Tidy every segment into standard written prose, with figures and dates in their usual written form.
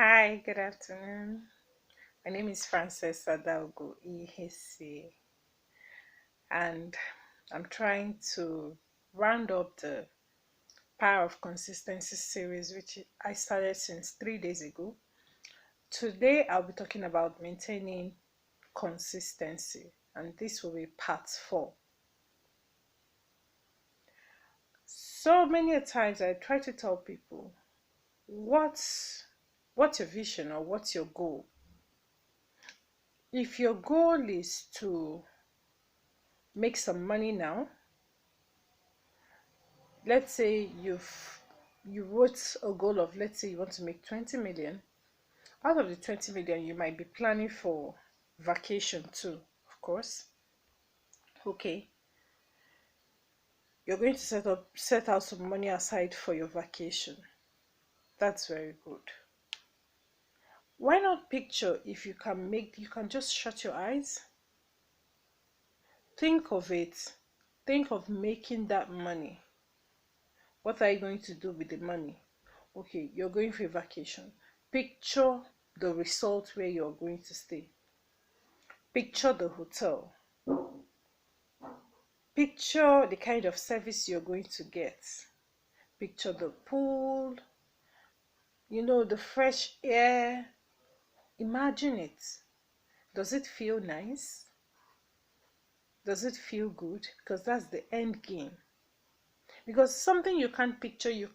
Hi, good afternoon. My name is Frances Adalgo Ihesi, and I'm trying to round up the Power of Consistency series, which I started since 3 days ago. Today, I'll be talking about maintaining consistency, and this will be part four. So many a times, I try to tell people what's your vision or what's your goal. If your goal is to make some money now, let's say you wrote a goal of, let's say you want to make 20 million. Out of the 20 million, you might be planning for vacation too, of course. Okay, you're going to set out some money aside for your vacation. That's very good. Why not picture, if you can just shut your eyes, think of it, think of making that money. What are you going to do with the money? Okay, you're going for a vacation. Picture the resort where you're going to stay. Picture the hotel. Picture the kind of service you're going to get. Picture the pool, the fresh air. Imagine it. Does it feel nice? Does it feel good? Because that's the end game. Because something you can't picture, you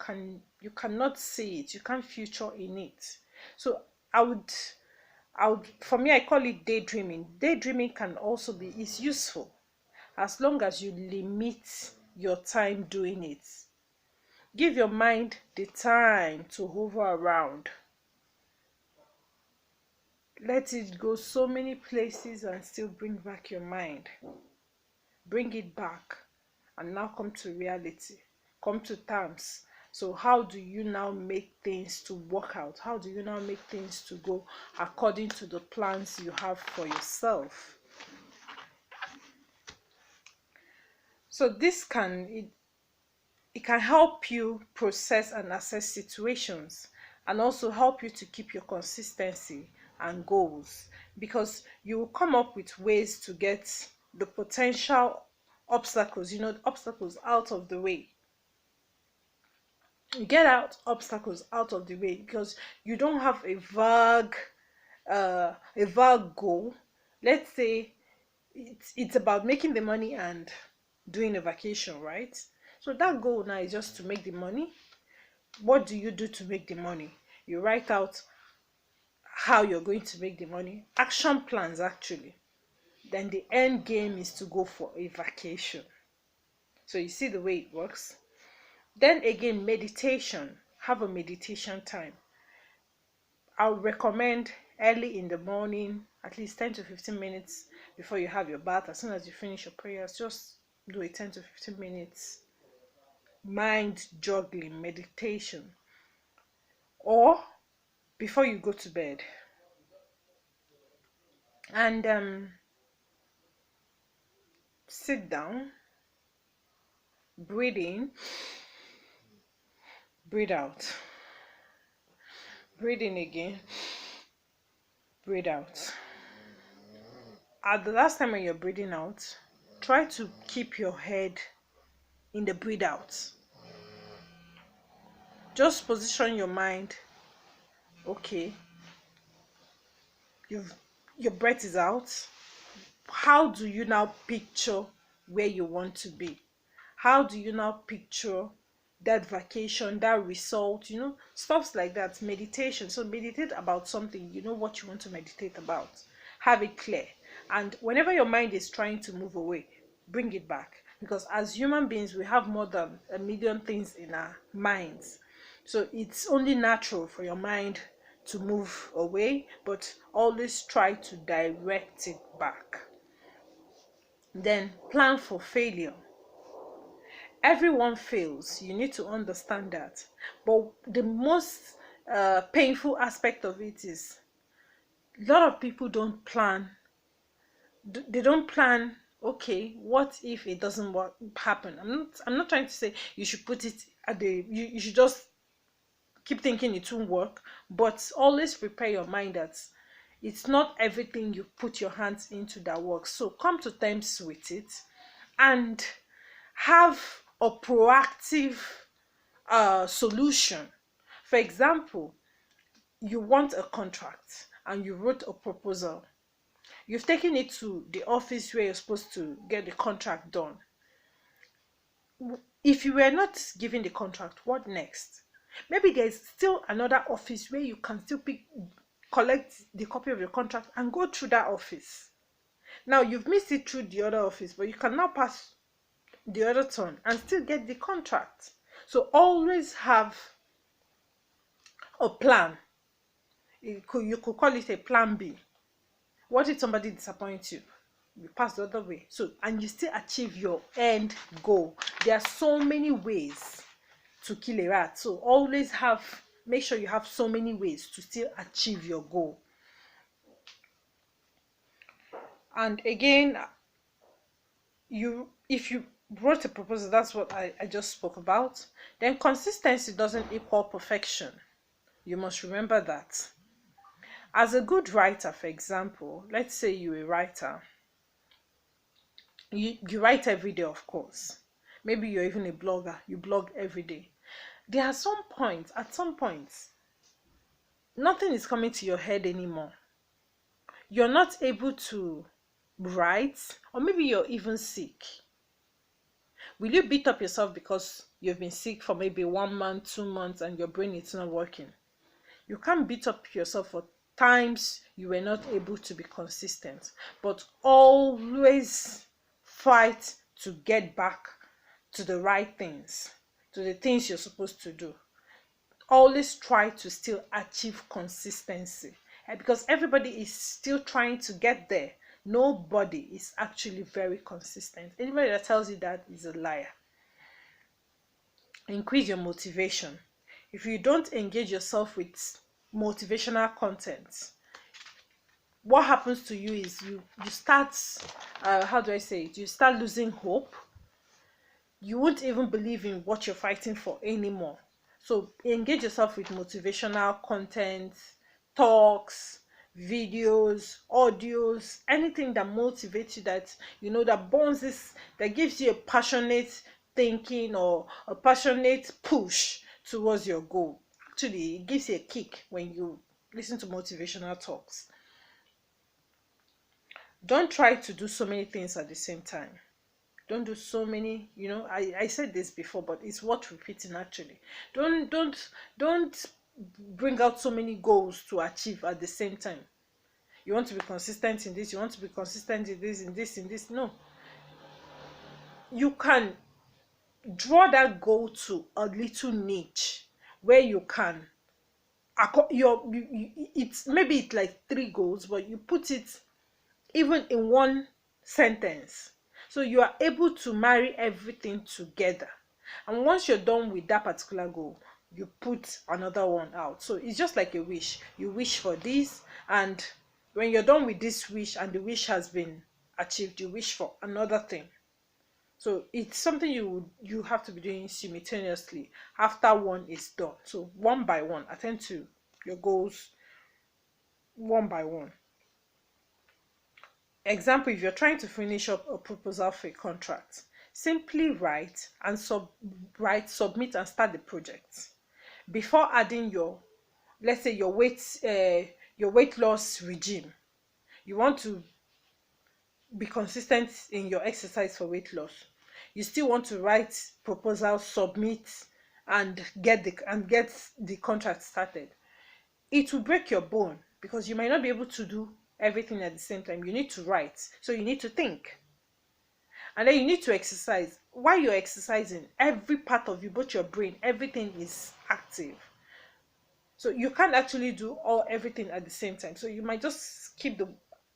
cannot see it, you can't future in it. So I would for me, I call it daydreaming. Daydreaming can also be is useful as long as you limit your time doing it. Give your mind the time to hover around. Let it go so many places and still bring back your mind. Bring it back and now come to reality. Come to terms. So how do you now make things to work out? How do you now make things to go according to the plans you have for yourself? So this it can help you process and assess situations, and also help you to keep your consistency and goals, because you will come up with ways to get the potential obstacles out of the way. You get out obstacles out of the way because you don't have a vague goal. Let's say it's about making the money and doing a vacation, right? So that goal now is just to make the money. What do you do to make the money? You write out how you're going to make the money, action plans actually. Then the end game is to go for a vacation. So you see the way it works. Then again, meditation. Have a meditation time. I'll recommend early in the morning, at least 10 to 15 minutes before you have your bath. As soon as you finish your prayers, just do a 10 to 15 minutes mind juggling meditation. Or before you go to bed. And sit down, breathe in, breathe out. Breathe in again, breathe out. At the last time when you're breathing out, try to keep your head in the breathe out. Just position your mind. Okay, you've your breath is out. How do you now picture where you want to be? How do you now picture that vacation, that result, stuffs like that? Meditation. So meditate about something, you know what you want to meditate about. Have it clear. And whenever your mind is trying to move away, bring it back. Because as human beings, we have more than a million things in our minds. So it's only natural for your mind to move away, but always try to direct it back. Then plan for failure. Everyone fails. You need to understand that. But the most painful aspect of it is a lot of people don't plan. They don't plan. Okay, what if it doesn't happen? I'm not trying to say you should put it at the. You should just keep thinking it won't work, but always prepare your mind that it's not everything you put your hands into that works. So come to terms with it and have a proactive solution. For example, you want a contract and you wrote a proposal. You've taken it to the office where you're supposed to get the contract done. If you were not given the contract, what next? Maybe there's still another office where you can still collect the copy of your contract and go through that office. Now you've missed it through the other office, but you can now pass the other turn and still get the contract. So always have a plan. You could call it a plan B. What if somebody disappoints you? You pass the other way. So, and you still achieve your end goal. There are so many ways to kill a rat. So always make sure you have so many ways to still achieve your goal. And again, if you wrote a proposal, that's what I just spoke about, then consistency doesn't equal perfection. You must remember that. As a good writer, for example, let's say you're a writer, you write every day, of course. Maybe you're even a blogger, you blog every day. There are at some points, nothing is coming to your head anymore. You're not able to write, or maybe you're even sick. Will you beat up yourself because you've been sick for maybe 1 month, 2 months, and your brain is not working? You can't beat up yourself for times you were not able to be consistent, but always fight to get back to the right things, to the things you're supposed to do. Always try to still achieve consistency, because everybody is still trying to get there. Nobody is actually very consistent. Anybody that tells you that is a liar. Increase your motivation. If you don't engage yourself with motivational content, what happens to you is you start you start losing hope. You won't even believe in what you're fighting for anymore. So engage yourself with motivational content, talks, videos, audios, anything that motivates you, that burns this, that gives you a passionate thinking or a passionate push towards your goal. Actually, it gives you a kick when you listen to motivational talks. Don't try to do so many things at the same time. Don't do so many, I said this before, but it's worth repeating. Actually, don't bring out so many goals to achieve at the same time. You want to be consistent in this, you want to be consistent in this. No, you can draw that goal to a little niche where you can it's maybe it's like 3 goals, but you put it even in one sentence, so you are able to marry everything together. And once you're done with that particular goal, you put another one out. So it's just like a wish. You wish for this, and when you're done with this wish and the wish has been achieved, you wish for another thing. So it's something you have to be doing simultaneously after one is done. So one by one, attend to your goals one by one. Example, if you're trying to finish up a proposal for a contract, simply write, submit, and start the project. Before adding let's say your weight loss regime, you want to be consistent in your exercise for weight loss. You still want to write proposal, submit, and get the contract started. It will break your bone because you might not be able to do everything at the same time. You need to write, so you need to think, and then you need to exercise. While you're exercising, every part of you, both your brain, everything is active. So you can't actually do everything at the same time. So you might just keep the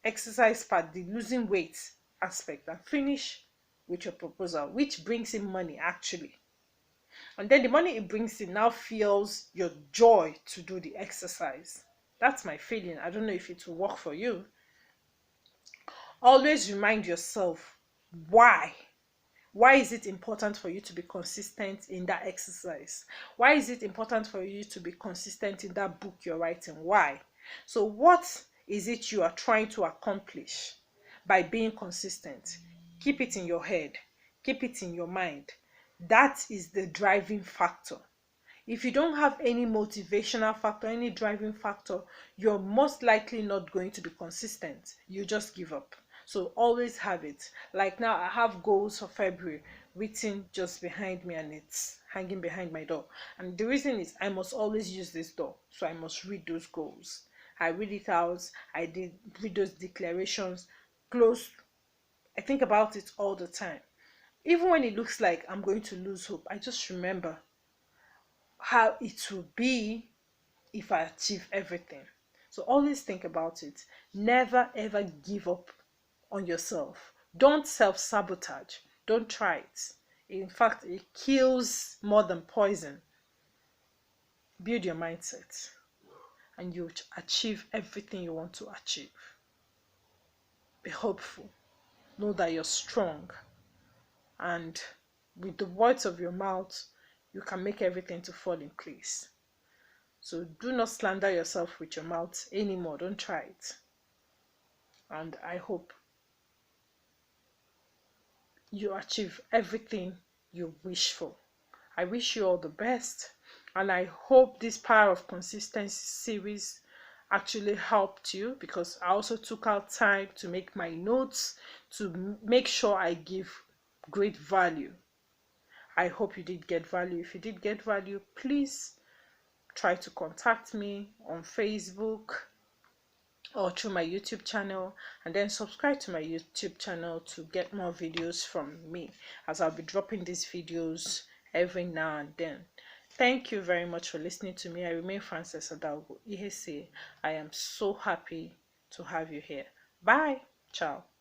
exercise part, the losing weight aspect, and finish with your proposal, which brings in money actually. And then the money it brings in now fuels your joy to do the exercise. That's my feeling. I don't know if it will work for you. Always remind yourself why Why is it important for you to be consistent in that exercise? Why is it important for you to be consistent in that book you're writing? Why? So what is it you are trying to accomplish by being consistent? Keep it in your head. Keep it in your mind. That is the driving factor. If you don't have any motivational factor, any driving factor, you're most likely not going to be consistent. You just give up. So always have it. Like now, I have goals for February written just behind me, and it's hanging behind my door. And the reason is I must always use this door. So I must read those goals. I read it out. I did read those declarations. Close. I think about it all the time. Even when it looks like I'm going to lose hope, I just remember how it will be if I achieve everything. So always think about it. Never ever give up on yourself. Don't self sabotage. Don't try it. In fact, it kills more than poison. Build your mindset and you achieve everything you want to achieve. Be hopeful. Know that you're strong. And with the words of your mouth, you can make everything to fall in place. So do not slander yourself with your mouth anymore. Don't try it. And I hope you achieve everything you wish for. I wish you all the best. And I hope this Power of Consistency series actually helped you, because I also took out time to make my notes to make sure I give great value. I hope you did get value. If you did get value, please try to contact me on Facebook or through my YouTube channel, and then subscribe to my YouTube channel to get more videos from me, as I'll be dropping these videos every now and then. Thank you very much for listening to me. I remain Frances Adalgo Ihese. I am so happy to have you here. Bye. Ciao.